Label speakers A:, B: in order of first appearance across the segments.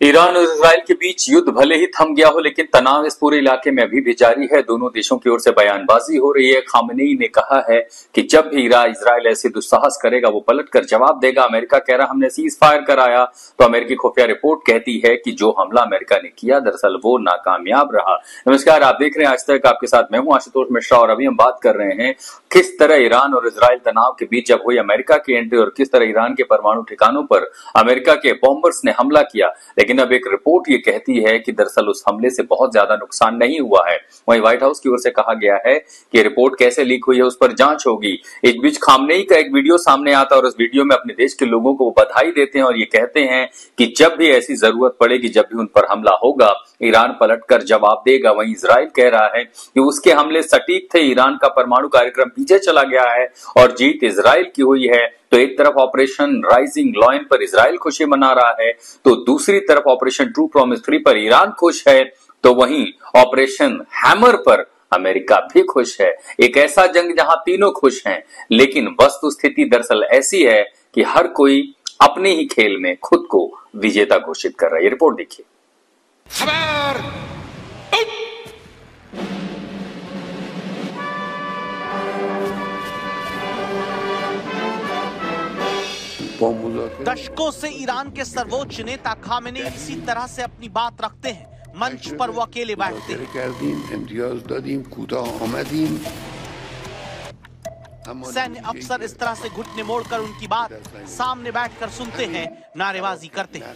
A: Iran और Israel के बीच युद्ध भले ही थम गया हो, लेकिन तनाव इस पूरे इलाके में अभी भी जारी है। दोनों देशों की ओर से बयानबाजी हो रही है। खामेनेई ने कहा है कि जब भी इजराइल ऐसे दुस्साहस करेगा वो पलटकर जवाब देगा। अमेरिका कह रहा हमने सीज फायर कराया, तो अमेरिकी खुफिया रिपोर्ट कहती है कि जो हमला अमेरिका ने किया दरअसल वो नाकामयाब रहा। नमस्कार, आप देख रहे हैं आज तक। आपके साथ मैं हूं आशुतोष मिश्रा और अभी हम बात कर रहे हैं किस तरह ईरान और इजराइल तनाव के बीच जब हुई अमेरिका की एंट्री और किस तरह ईरान के परमाणु ठिकानों पर अमेरिका के बॉम्बर्स ने हमला किया। लेकिन अब एक रिपोर्ट ये कहती है कि दरअसल उस हमले से बहुत ज्यादा नुकसान नहीं हुआ है। वहीं व्हाइट हाउस की ओर से कहा गया है कि रिपोर्ट कैसे लीक हुई है उस पर जांच होगी। इस बीच खामनेई का एक वीडियो सामने आता है और उस वीडियो में अपने देश के लोगों को बधाई देते हैं और ये कहते हैं कि जब भी ऐसी जरूरत पड़ेगी, जब भी उन पर हमला होगा, ईरान पलटकर जवाब देगा। वहीं इजराइल कह रहा है कि उसके हमले सटीक थे, ईरान का परमाणु कार्यक्रम पीछे चला गया है और जीत इजराइल की हुई है। तो एक तरफ ऑपरेशन राइजिंग लॉयन पर इजराइल खुशी मना रहा है, तो दूसरी तरफ ऑपरेशन ट्रू प्रॉमिस 3 पर ईरान खुश है, तो वहीं ऑपरेशन हैमर पर अमेरिका भी खुश है। एक ऐसा जंग जहां तीनों खुश हैं, लेकिन वस्तुस्थिति दरअसल ऐसी है कि हर कोई अपने ही खेल में खुद को विजेता घोषित कर रहा है। ये रिपोर्ट देखिए।
B: दशकों से ईरान के सर्वोच्च नेता खामेनेई इसी तरह से अपनी बात रखते हैं। मंच पर वो अकेले बैठते हैं। सैन्य अफसर इस तरह से घुटने मोड़कर उनकी बात सामने बैठकर सुनते हैं, नारेबाजी करते हैं।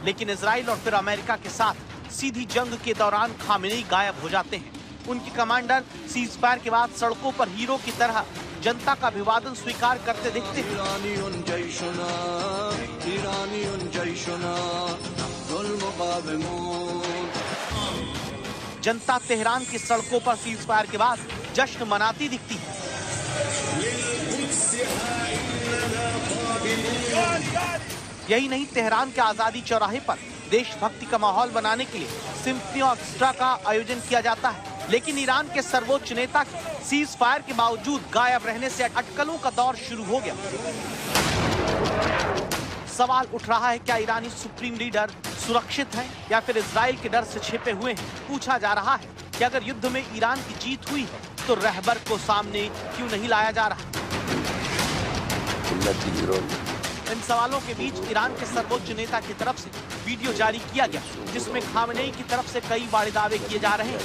B: लेकिन इजराइल और फिर अमेरिका के साथ सीधी जंग के दौरान खामेनेई गायब हो जाते हैं। उनके कमांडर सीज फायर के बाद सड़कों पर हीरो की तरह जनता का अभिवादन स्वीकार करते दिखते हैं। जनता तेहरान की सड़कों पर सीज फायर के बाद जश्न मनाती दिखती है। यही नहीं, तेहरान के आजादी चौराहे पर देशभक्ति का माहौल बनाने के लिए सिम्फनी ऑर्केस्ट्रा का आयोजन किया जाता है। लेकिन ईरान के सर्वोच्च नेता के सीज फायर के बावजूद गायब रहने से अटकलों का दौर शुरू हो गया। सवाल उठ रहा है, क्या ईरानी सुप्रीम लीडर सुरक्षित हैं या फिर इजराइल के डर से छिपे हुए हैं। पूछा जा रहा है कि अगर युद्ध में ईरान की जीत हुई है तो रहबर को सामने क्यों नहीं लाया जा रहा। इन सवालों के बीच ईरान के सर्वोच्च नेता की तरफ से वीडियो जारी किया गया, जिसमें खामेनेई की तरफ से कई बड़े दावे किए जा रहे हैं।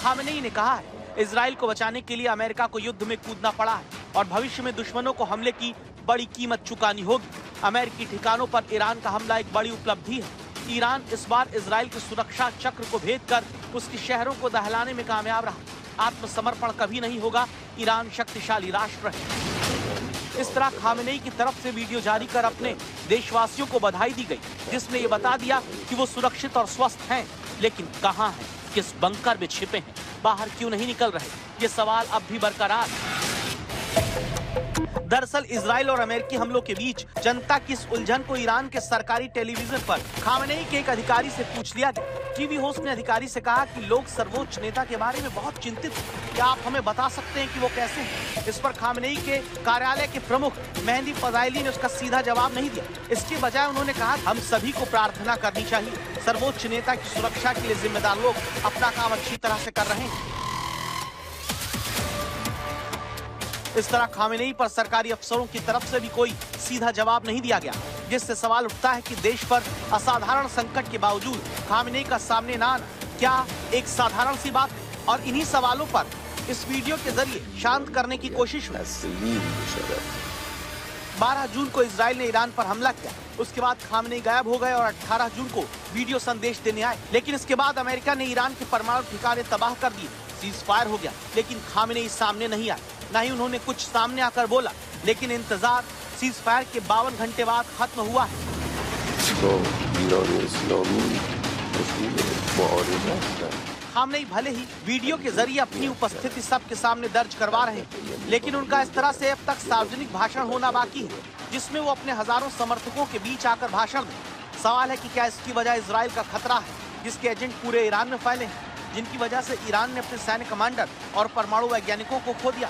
B: खामेनेई ने कहा है, इजराइल को बचाने के लिए अमेरिका को युद्ध में कूदना पड़ा है और भविष्य में दुश्मनों को हमले की बड़ी कीमत चुकानी होगी। अमेरिकी ठिकानों पर ईरान का हमला एक बड़ी उपलब्धि है। ईरान इस बार इजराइल के सुरक्षा चक्र को भेदकर उसके शहरों को दहलाने में कामयाब रहा। आत्मसमर्पण कभी नहीं होगा। ईरान शक्तिशाली राष्ट्र है। इस तरह खामेनेई की तरफ से वीडियो जारी कर अपने देशवासियों को बधाई दी गई, जिसमें ये बता दिया कि वो सुरक्षित और स्वस्थ हैं। लेकिन कहां हैं, किस बंकर में छिपे हैं, बाहर क्यों नहीं निकल रहे, ये सवाल अब भी बरकरार है। दरअसल इजराइल और अमेरिकी हमलों के बीच जनता की इस उलझन को ईरान के सरकारी टेलीविजन पर खामेनेई के एक अधिकारी से पूछ लिया गया। टीवी होस्ट ने अधिकारी से कहा कि लोग सर्वोच्च नेता के बारे में बहुत चिंतित हैं, क्या आप हमें बता सकते हैं कि वो कैसे हैं। इस पर खामेनेई के कार्यालय के प्रमुख मेहदी फजाइली ने उसका सीधा जवाब नहीं दिया। इसके बजाय उन्होंने कहा, हम सभी को प्रार्थना करनी चाहिए। सर्वोच्च नेता की सुरक्षा के लिए जिम्मेदार लोग अपना काम अच्छी तरह से कर रहे हैं। इस तरह खामेनेई पर सरकारी अफसरों की तरफ से भी कोई सीधा जवाब नहीं दिया गया, जिससे सवाल उठता है कि देश पर असाधारण संकट के बावजूद खामेनेई का सामने न आना क्या एक साधारण सी बात है। और इन्हीं सवालों पर इस वीडियो के जरिए शांत करने की कोशिश हुई। 12 जून को इजराइल ने ईरान पर हमला किया। उसके बाद खामेनेई गायब हो गए और 18 जून को वीडियो संदेश देने आए। लेकिन इसके बाद अमेरिका ने ईरान के परमाणु ठिकाने तबाह कर दिए, सीज फायर हो गया। लेकिन खामेनेई सामने नहीं आए, न ही उन्होंने कुछ सामने आकर बोला। लेकिन इंतजार सीज फायर के 52 घंटे बाद खत्म हुआ है। खामेनेई भले ही वीडियो के जरिए अपनी उपस्थिति सबके सामने दर्ज करवा रहे हैं, लेकिन उनका इस तरह से अब तक सार्वजनिक भाषण होना बाकी है, जिसमें वो अपने हजारों समर्थकों के बीच आकर भाषण दें। सवाल है कि क्या इसकी वजह इजराइल का खतरा है, जिसके एजेंट पूरे ईरान में फैले हैं, जिनकी वजह से ईरान ने अपने सैन्य कमांडर और परमाणु वैज्ञानिकों को खो दिया।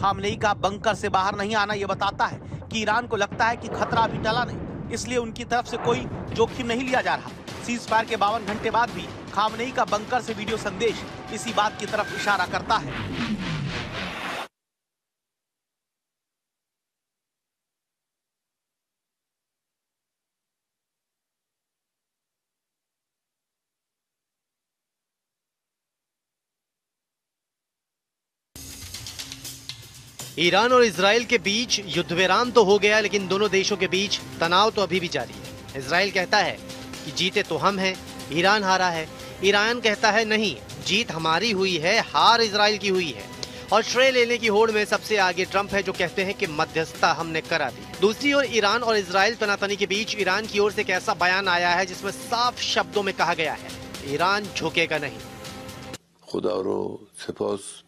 B: खामनेई का बंकर से बाहर नहीं आना यह बताता है कि ईरान को लगता है कि खतरा अभी टला नहीं, इसलिए उनकी तरफ से कोई जोखिम नहीं लिया जा रहा। सीज फायर के 52 घंटे बाद भी खामनेई का बंकर से वीडियो संदेश इसी बात की तरफ इशारा करता है।
C: ईरान और इजराइल के बीच युद्ध विराम तो हो गया, लेकिन दोनों देशों के बीच तनाव तो अभी भी जारी है। इजराइल कहता है कि जीते तो हम हैं, ईरान हारा है। ईरान कहता है नहीं, जीत हमारी हुई है, हार इजराइल की हुई है। और श्रेय लेने की होड़ में सबसे आगे ट्रंप है, जो कहते हैं कि मध्यस्थता हमने करा दी। दूसरी ओर ईरान और इजराइल तनातनी के बीच ईरान की ओर से एक ऐसा बयान आया है जिसमें साफ शब्दों में कहा गया है, ईरान झुकेगा नहीं।
D: खुदा रो सपास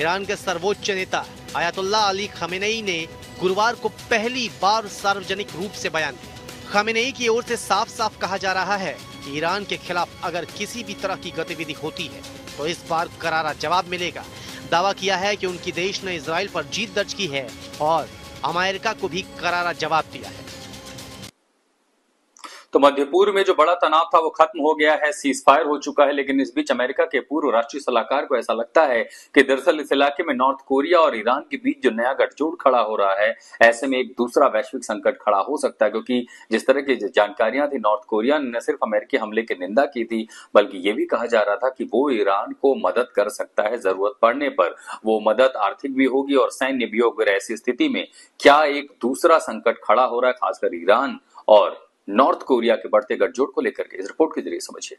C: ईरान के सर्वोच्च नेता आयतुल्लाह अली खमेनेई ने गुरुवार को पहली बार सार्वजनिक रूप से बयान दिया। खमेनेई की ओर से साफ साफ कहा जा रहा है कि ईरान के खिलाफ अगर किसी भी तरह की गतिविधि होती है तो इस बार करारा जवाब मिलेगा। दावा किया है कि उनकी देश ने इजराइल पर जीत दर्ज की है और अमेरिका को भी करारा जवाब दिया है।
A: तो मध्य पूर्व में जो बड़ा तनाव था वो खत्म हो गया है, सीज फायर हो चुका है। लेकिन इस बीच अमेरिका के पूर्व राष्ट्रीय सलाहकार को ऐसा लगता है कि दरअसल इस इलाके में नॉर्थ कोरिया और ईरान के बीच जो नया गठजोड़ खड़ा हो रहा है, ऐसे में एक दूसरा वैश्विक संकट खड़ा हो सकता है। क्योंकि जिस तरह की जानकारियां थी, नॉर्थ कोरिया ने न सिर्फ अमेरिकी हमले की निंदा की थी, बल्कि ये भी कहा जा रहा था कि वो ईरान को मदद कर सकता है, जरूरत पड़ने पर वो मदद आर्थिक भी होगी और सैन्य भी होगी। ऐसी स्थिति में क्या एक दूसरा संकट खड़ा हो रहा है, खासकर ईरान और नॉर्थ कोरिया के बढ़ते गठजोड़ को लेकर के, इस रिपोर्ट के जरिए समझिए।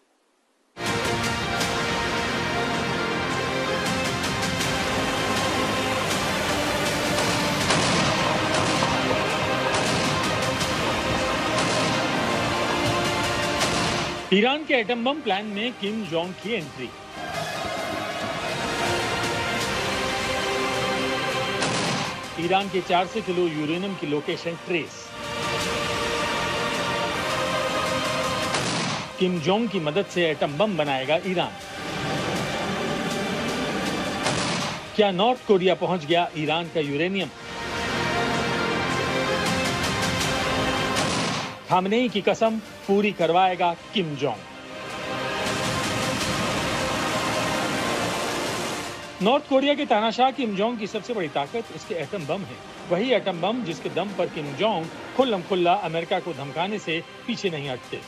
E: ईरान के एटम बम प्लान में किम जोंग की एंट्री। ईरान के 400 किलो यूरेनियम की लोकेशन ट्रेस। किम जोंग की मदद से एटम बम बनाएगा ईरान। क्या नॉर्थ कोरिया पहुंच गया ईरान का यूरेनियम? खामनेई की कसम पूरी करवाएगा किम जोंग। नॉर्थ कोरिया के तानाशाह किम जोंग की सबसे बड़ी ताकत उसके एटम बम है। वही एटम बम जिसके दम पर किम जोंग खुल्लम खुल्ला अमेरिका को धमकाने से पीछे नहीं हटते।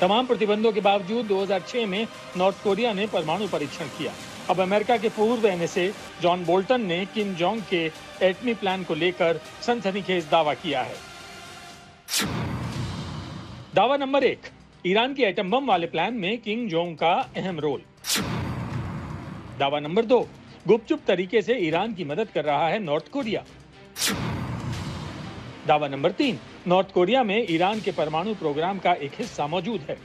E: तमाम प्रतिबंधों के बावजूद 2006 में नॉर्थ कोरिया ने परमाणु परीक्षण किया। अब अमेरिका के पूर्व एनएसए जॉन बोल्टन ने किम जोंग के एटमी प्लान को लेकर सनसनीखेज दावा किया है। दावा नंबर 1, ईरान के एटम बम वाले प्लान में किम जोंग का अहम रोल। दावा नंबर 2, गुपचुप तरीके से ईरान की मदद कर रहा है नॉर्थ कोरिया। दावा नंबर 3, नॉर्थ कोरिया में ईरान के परमाणु प्रोग्राम का एक हिस्सा मौजूद है।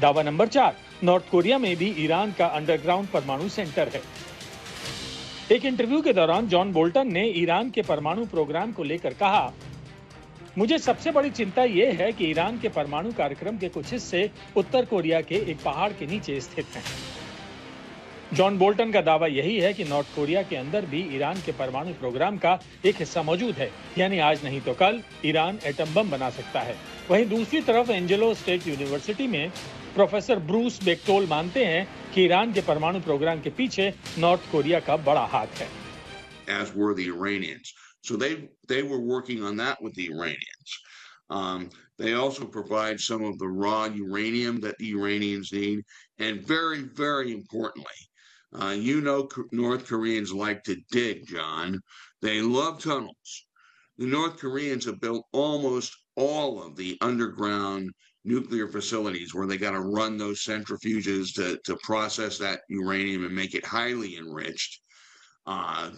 E: दावा नंबर 4, नॉर्थ कोरिया में भी ईरान का अंडरग्राउंड परमाणु सेंटर है। एक इंटरव्यू के दौरान जॉन बोल्टन ने ईरान के परमाणु प्रोग्राम को लेकर कहा, मुझे सबसे बड़ी चिंता यह है कि ईरान के परमाणु कार्यक्रम के कुछ हिस्से उत्तर कोरिया के एक पहाड़ के नीचे स्थित हैं। जॉन बोल्टन का दावा यही है कि नॉर्थ कोरिया के अंदर भी ईरान के परमाणु प्रोग्राम का एक हिस्सा मौजूद है, यानी आज नहीं तो कल ईरान एटम बम बना सकता है। वहीं दूसरी तरफ एंजेलो स्टेट यूनिवर्सिटी में प्रोफेसर ब्रूस बेक्टोल मानते हैं कि ईरान के परमाणु प्रोग्राम के पीछे नॉर्थ कोरिया का बड़ा हाथ है।
F: As were the Iranians. So they were working on that with the Iranians. They also provide some of the raw uranium that the Iranians need, and very, very importantly, North Koreans like to dig, John. They love tunnels. The North Koreans have built almost all of the underground nuclear facilities where they got to run those centrifuges to process that uranium and make it highly enriched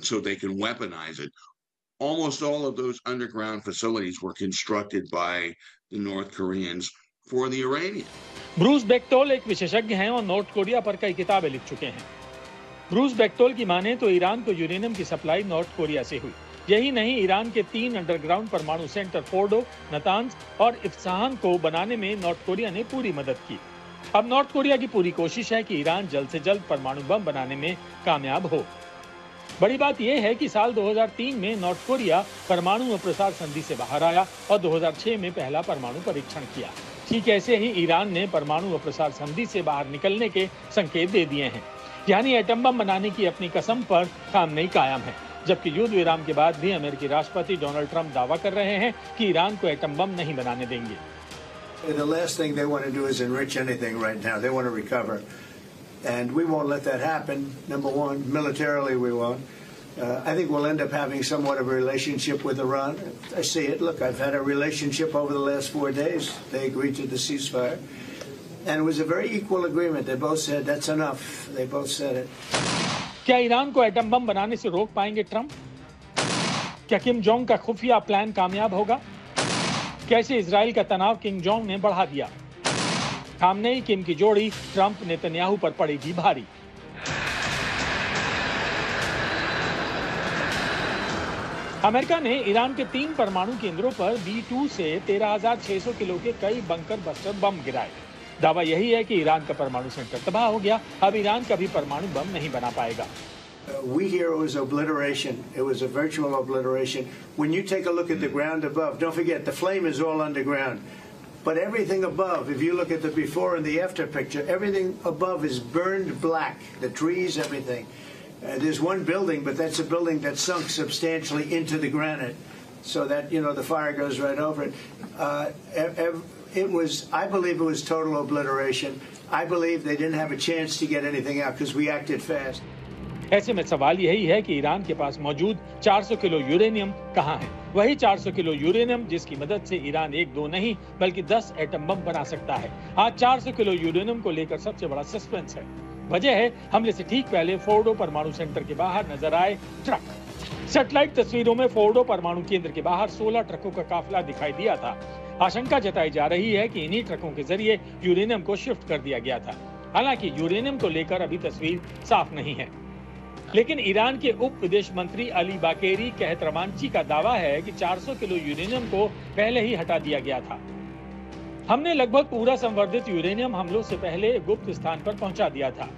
F: so they can weaponize it. Almost all of those underground facilities were constructed by the North Koreans for the Iranians.
E: Bruce Bechtol एक विशेषज्ञ हैं और north Korea पर कई किताबें लिख चुके हैं। ब्रूस बेक्टोल की माने तो ईरान को यूरेनियम की सप्लाई नॉर्थ कोरिया से हुई। यही नहीं, ईरान के 3 अंडरग्राउंड परमाणु सेंटर फोर्डो, नतांज और इफ्साहान को बनाने में नॉर्थ कोरिया ने पूरी मदद की। अब नॉर्थ कोरिया की पूरी कोशिश है कि ईरान जल्द से जल्द परमाणु बम बनाने में कामयाब हो। बड़ी बात यह है कि साल 2003 में नॉर्थ कोरिया परमाणु अप्रसार संधि से बाहर आया और 2006 में पहला परमाणु परीक्षण किया। ठीक ऐसे ही ईरान ने परमाणु अप्रसार संधि से बाहर निकलने के संकेत दे दिए हैं, यानी एटम बम बनाने की अपनी कसम पर खामनेई कायम है। जबकि युद्ध विराम के बाद भी अमेरिकी राष्ट्रपति डोनाल्ड ट्रंप दावा कर रहे हैं कि ईरान को एटम बम नहीं बनाने देंगे।
G: The last thing they want to do is enrich anything right now. They want to recover. And we won't let that happen. Number one, militarily we won't. I think we'll end up having somewhat of a relationship with Iran. I see it. Look, I've had a relationship over the last 4 days. They agreed to the ceasefire. And it was a very equal agreement. They both said, that's enough. They both said it.
E: क्या Iran को atom bomb बनाने से रोक पाएंगे Trump? क्या Kim Jong का खुफिया plan कामयाब होगा? कैसे इजराइल का तनाव किम जोंग ने बढ़ा दिया? खामनेई किम की जोड़ी ट्रंप नेतन्याहू पर पड़ेगी भारी। अमेरिका ने ईरान के 3 परमाणु केंद्रों पर B-2 से 13,600 किलो के कई बंकर बस्टर बम गिराए। दावा यही है कि ईरान का परमाणु सेंटर तबाह हो गया, अब ईरान कभी परमाणु बम नहीं बना पाएगा।
G: We hear it was obliteration. It was a virtual obliteration. When you take a look at the ground above, don't forget the flame is all underground. But everything above, if you look at the before and the after picture, everything above is burned black. The trees, everything. There's one building, but that's a building that sunk substantially into the granite, so that, you know, the fire goes right over it. It was, I believe it was total obliteration. I believe they didn't have a chance to get anything out because we acted fast.
E: ऐसे में सवाल यही है कि Iran के पास मौजूद 400 kilo uranium कहाँ है? वही 400 किलो यूरेनियम जिसकी मदद से ईरान 1-2 नहीं बल्कि 10 एटम बम बना सकता है। आज 400 किलो यूरेनियम को लेकर सबसे बड़ा सस्पेंस है। वजह है हमले से ठीक पहले फोर्डो परमाणु सेंटर के बाहर नजर आए ट्रक। सैटेलाइट तस्वीरों में फोर्डो परमाणु केंद्र के बाहर 16 ट्रकों का काफिला दिखाई दिया था। आशंका जताई जा रही है कि इन्हीं ट्रकों के जरिए यूरेनियम को शिफ्ट कर दिया गया था। हालांकि यूरेनियम को लेकर अभी तस्वीर साफ नहीं है, लेकिन ईरान के उप विदेश मंत्री अली बाकेरी कहतरमांची का दावा है कि 400 किलो यूरेनियम को पहले ही हटा दिया गया था। हमने लगभग पूरा संवर्धित यूरेनियम हमलों से पहले गुप्त स्थान पर पहुंचा दिया था।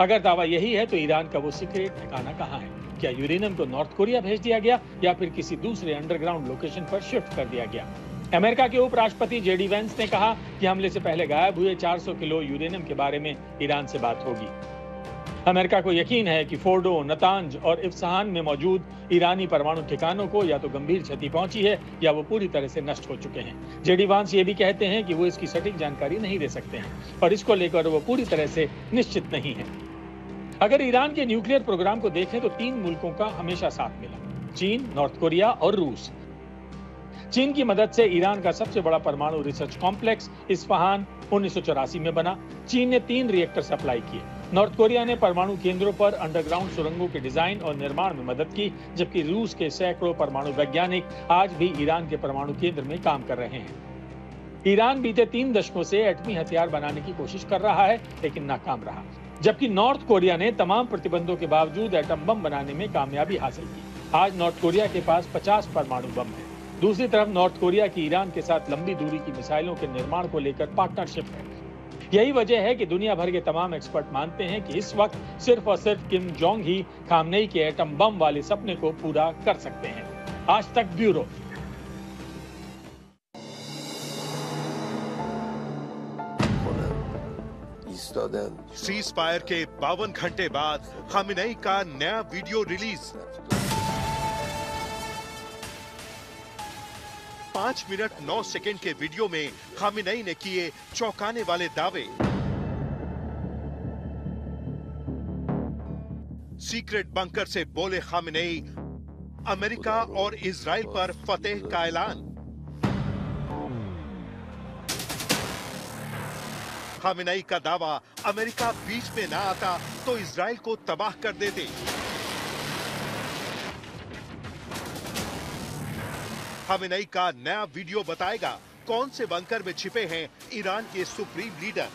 E: अगर दावा यही है तो ईरान का वो सीक्रेट ठिकाना कहाँ है? क्या यूरेनियम को नॉर्थ कोरिया भेज दिया गया या फिर किसी दूसरे अंडरग्राउंड लोकेशन पर शिफ्ट कर दिया गया? अमेरिका के उपराष्ट्रपति जेडी वेंस ने कहा कि हमले से पहले गायब हुए 400 किलो यूरेनियम के बारे में ईरान से बात होगी। अमेरिका को यकीन है कि फोर्डो, नतांज और इफ्सहान में मौजूद ईरानी परमाणु ठिकानों को या तो गंभीर क्षति पहुंची है या वो पूरी तरह से नष्ट हो चुके हैं। जेडी वांस ये भी कहते हैं कि वो इसकी सटीक जानकारी नहीं दे सकते हैं और इसको लेकर वो पूरी तरह से निश्चित नहीं है। अगर ईरान के न्यूक्लियर प्रोग्राम को देखें तो 3 मुल्कों का हमेशा साथ मिला, चीन, नॉर्थ कोरिया और रूस। चीन की मदद से ईरान का सबसे बड़ा परमाणु रिसर्च कॉम्प्लेक्स इस्फहान 1984 में बना। चीन ने 3 रिएक्टर सप्लाई किए। नॉर्थ कोरिया ने परमाणु केंद्रों पर अंडरग्राउंड सुरंगों के डिजाइन और निर्माण में मदद की, जबकि रूस के सैकड़ों परमाणु वैज्ञानिक आज भी ईरान के परमाणु केंद्र में काम कर रहे हैं। ईरान बीते 3 दशकों से एटमी हथियार बनाने की कोशिश कर रहा है, लेकिन नाकाम रहा, जबकि नॉर्थ कोरिया ने तमाम प्रतिबंधों के बावजूद एटम बम बनाने में कामयाबी हासिल की। आज नॉर्थ कोरिया के पास 50 परमाणु बम है। दूसरी तरफ नॉर्थ कोरिया की ईरान के साथ लंबी दूरी की मिसाइलों के निर्माण को लेकर पार्टनरशिप है। यही वजह है कि दुनिया भर के तमाम एक्सपर्ट मानते हैं कि इस वक्त सिर्फ और सिर्फ किम जोंग ही खामनेई के एटम बम वाले सपने को पूरा कर सकते हैं। आज तक ब्यूरो।
H: सीज फायर के 52 घंटे बाद खामेनेई का नया वीडियो रिलीज। 5 मिनट 9 सेकंड के वीडियो में खामेनेई ने किए चौंकाने वाले दावे। सीक्रेट बंकर से बोले खामेनेई, अमेरिका और इजराइल पर फतेह का ऐलान। खामेनेई का दावा, अमेरिका बीच में ना आता तो इजराइल को तबाह कर देते। खामेनेई का नया वीडियो बताएगा कौन से बंकर में छिपे हैं ईरान के सुप्रीम लीडर।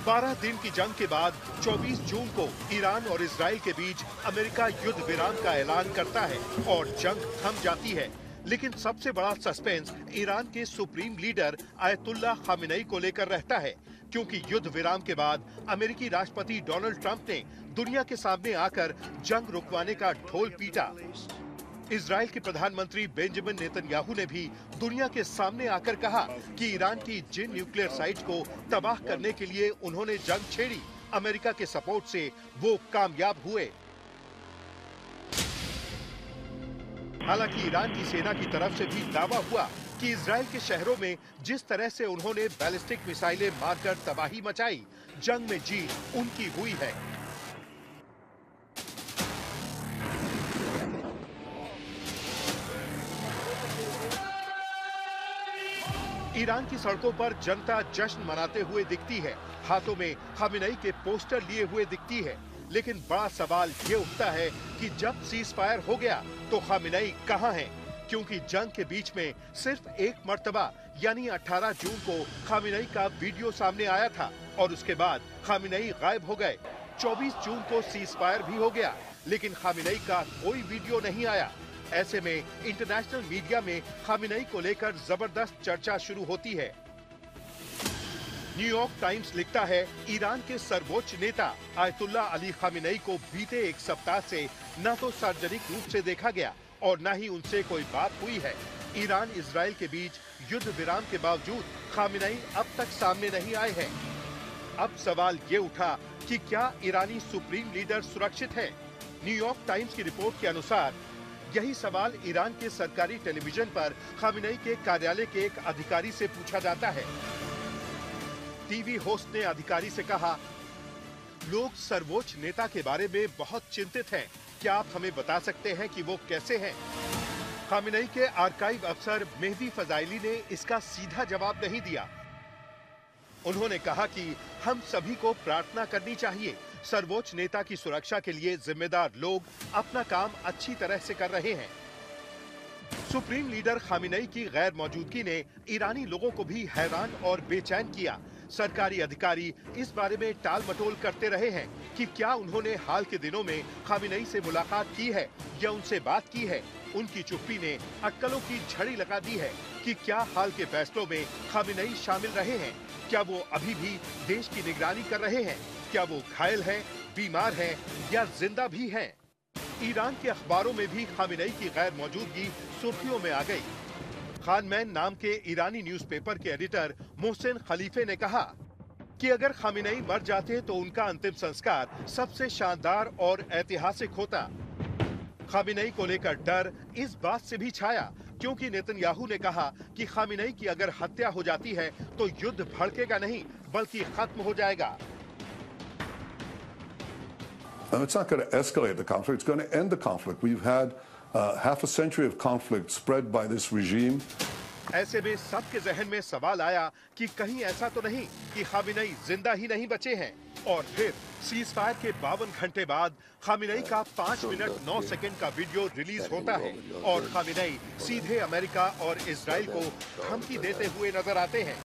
H: 12 दिन की जंग के बाद 24 जून को ईरान और इजराइल के बीच अमेरिका युद्ध विराम का ऐलान करता है और जंग थम जाती है। लेकिन सबसे बड़ा सस्पेंस ईरान के सुप्रीम लीडर आयतुल्लाह खामेनेई को लेकर रहता है, क्योंकि युद्ध विराम के बाद अमेरिकी राष्ट्रपति डोनाल्ड ट्रंप ने दुनिया के सामने आकर जंग रुकवाने का ढोल पीटा। इजराइल के प्रधानमंत्री बेंजामिन नेतन्याहू ने भी दुनिया के सामने आकर कहा कि ईरान की जिन न्यूक्लियर साइट्स को तबाह करने के लिए उन्होंने जंग छेड़ी, अमेरिका के सपोर्ट से वो कामयाब हुए। हालांकि ईरान की सेना की तरफ से भी दावा हुआ कि इजराइल के शहरों में जिस तरह से उन्होंने बैलिस्टिक मिसाइलें मारकर तबाही मचाई, जंग में जीत उनकी हुई है। ईरान की सड़कों पर जनता जश्न मनाते हुए दिखती है, हाथों में खामेनेई के पोस्टर लिए हुए दिखती है। लेकिन बड़ा सवाल ये उठता है कि जब सीज फायर हो गया तो खामेनेई कहाँ हैं? क्योंकि जंग के बीच में सिर्फ एक मर्तबा यानी 18 जून को खामेनेई का वीडियो सामने आया था और उसके बाद खामेनेई गायब हो गए। 24 जून को सीज फायर भी हो गया, लेकिन खामेनेई का कोई वीडियो नहीं आया। ऐसे में इंटरनेशनल मीडिया में खामेनेई को लेकर जबरदस्त चर्चा शुरू होती है। न्यूयॉर्क टाइम्स लिखता है, ईरान के सर्वोच्च नेता आयतुल्लाह अली खामेनेई को बीते एक सप्ताह से न तो सार्वजनिक रूप से देखा गया और न ही उनसे कोई बात हुई है। ईरान इजराइल के बीच युद्ध विराम के बावजूद खामेनेई अब तक सामने नहीं आए हैं। अब सवाल ये उठा कि क्या ईरानी सुप्रीम लीडर सुरक्षित है? न्यूयॉर्क टाइम्स की रिपोर्ट के अनुसार यही सवाल ईरान के सरकारी टेलीविजन पर खामेनेई के कार्यालय के एक अधिकारी से पूछा जाता है। टीवी होस्ट ने अधिकारी से कहा, लोग सर्वोच्च नेता के बारे में बहुत चिंतित हैं। क्या आप हमें बता सकते हैं कि वो कैसे हैं? खामेनेई के आर्काइव अफसर मेहदी फजाइली ने इसका सीधा जवाब नहीं दिया। उन्होंने कहा कि हम सभी को प्रार्थना करनी चाहिए। सर्वोच्च नेता की सुरक्षा के लिए जिम्मेदार लोग अपना काम अच्छी तरह से कर रहे हैं। सुप्रीम लीडर खामेनेई की गैर मौजूदगी ने ईरानी लोगों को भी हैरान और बेचैन किया। सरकारी अधिकारी इस बारे में टाल मटोल करते रहे हैं कि क्या उन्होंने हाल के दिनों में खामेनेई से मुलाकात की है या उनसे बात की है। उनकी चुप्पी ने अटकलों की झड़ी लगा दी है कि क्या हाल के फैसलों में खामेनेई शामिल रहे हैं, क्या वो अभी भी देश की निगरानी कर रहे हैं, क्या वो घायल हैं, बीमार हैं या जिंदा भी हैं। ईरान के अखबारों में भी खामेनेई की गैर मौजूदगी सुर्खियों में आ गई। खानमैन नाम के ईरानी न्यूज़पेपर के एडिटर मोहसिन खलीफे ने कहा कि अगर खामिनेई मर जाते तो उनका अंतिम संस्कार सबसे शानदार और ऐतिहासिक होता। खामिनेई को लेकर डर इस बात से भी छाया क्योंकि नेतन्याहू ने कहा कि खामिनेई की अगर हत्या हो जाती है तो युद्ध भड़केगा नहीं बल्कि खत्म हो जाएगा।
I: It's not going to escalate the conflict, it's going to end the conflict. We've had half a century of conflict spread by this regime.
H: ऐसे में सबके जहन में सवाल आया कि कहीं ऐसा तो नहीं कि खामिनेई जिंदा ही नहीं बचे हैं। और फिर सीजफायर के 52 घंटे बाद खामिनेई का 5 मिनट 9 सेकंड का वीडियो रिलीज होता है और खामिनेई सीधे अमेरिका और इजराइल को धमकी देते हुए नजर आते हैं।